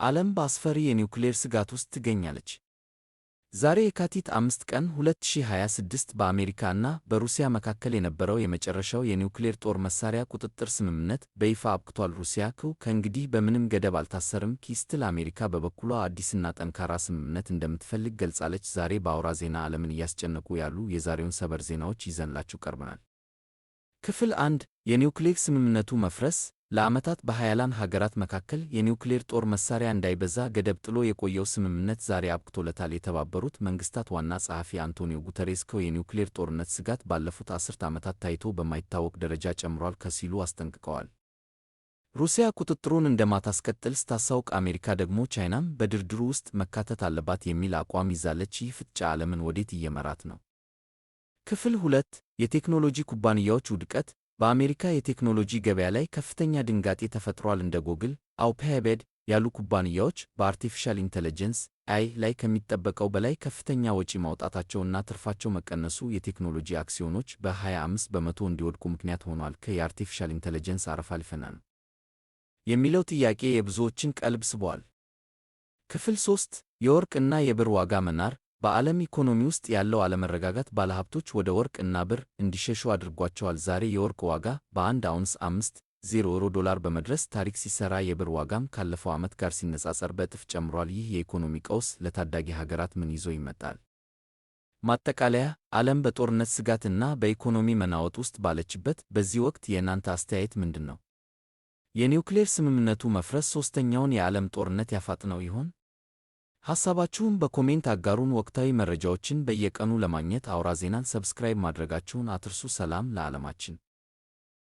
ዓለም በአስፈሪ የኒውክሌር ስጋት ውስጥ ትገኛለች። ዛሬ የካቲት 5 ቀን 2026 በአሜሪካ እና በሩሲያ መካከል የነበረው የመጨረሻው የኒውክሌር ጦር መሳሪያ ቁጥጥር ስምምነት በይፋ አብቅቷል። ሩሲያ ከእንግዲህ በምንም ገደብ አልታሰርም ስትል፣ አሜሪካ በበኩሏ አዲስና ጠንካራ ስምምነት እንደምትፈልግ ገልጻለች። ዛሬ በአውራ ዜና ዓለምን እያስጨነቁ ያሉ የዛሬውን ሰበር ዜናዎች ይዘንላችሁ ቀርበናል። ክፍል 1 የኒውክሌር ስምምነቱ መፍረስ ለዓመታት በሀያላን ሀገራት መካከል የኒውክሌር ጦር መሳሪያ እንዳይበዛ ገደብ ጥሎ የቆየው ስምምነት ዛሬ አብቅቶለታል። የተባበሩት መንግሥታት ዋና ጸሐፊ አንቶኒዮ ጉተሬስ የኒውክሌር ጦርነት ስጋት ባለፉት አስርት ዓመታት ታይቶ በማይታወቅ ደረጃ ጨምሯል ሲሉ አስጠንቅቀዋል። ሩሲያ ቁጥጥሩን እንደማታስቀጥል ስታሳውቅ፣ አሜሪካ ደግሞ ቻይናም በድርድሩ ውስጥ መካተት አለባት የሚል አቋም ይዛለች። ይህ ፍጥጫ ዓለምን ወዴት እየመራት ነው? ክፍል 2 የቴክኖሎጂ ኩባንያዎች ውድቀት በአሜሪካ የቴክኖሎጂ ገበያ ላይ ከፍተኛ ድንጋጤ ተፈጥሯል። እንደ ጎግል፣ አልፋቤት ያሉ ኩባንያዎች በአርቲፊሻል ኢንተለጀንስ (AI) ላይ ከሚጠበቀው በላይ ከፍተኛ ወጪ ማውጣታቸውና ትርፋቸው መቀነሱ የቴክኖሎጂ አክሲዮኖች በ25 በመቶ እንዲወድቁ ምክንያት ሆኗል። የአርቲፊሻል ኢንተለጀንስ አረፋ ሊፈነዳ ነው የሚለው ጥያቄ የብዙዎችን ቀልብ ስቧል። ክፍል 3 የወርቅ እና የብር ዋጋ መናር በዓለም ኢኮኖሚ ውስጥ ያለው አለመረጋጋት ባለሀብቶች ወደ ወርቅ እና ብር እንዲሸሹ አድርጓቸዋል። ዛሬ የወርቅ ዋጋ በአንድ አውንስ $5.00 በመድረስ ታሪክ ሲሰራ፣ የብር ዋጋም ካለፈው ዓመት ጋር ሲነጻጸር በእጥፍ ጨምሯል። ይህ የኢኮኖሚ ቀውስ ለታዳጊ ሀገራት ምን ይዞ ይመጣል? ማጠቃለያ፣ ዓለም በጦርነት ስጋት እና በኢኮኖሚ መናወጥ ውስጥ ባለችበት በዚህ ወቅት የእናንተ አስተያየት ምንድን ነው? የኒውክሌር ስምምነቱ መፍረስ ሦስተኛውን የዓለም ጦርነት ያፋጥነው ይሆን? ሐሳባችሁን በኮሜንት አጋሩን። ወቅታዊ መረጃዎችን በየቀኑ ለማግኘት አውራ ዜናን ሰብስክራይብ ማድረጋችሁን አትርሱ። ሰላም ለዓለማችን።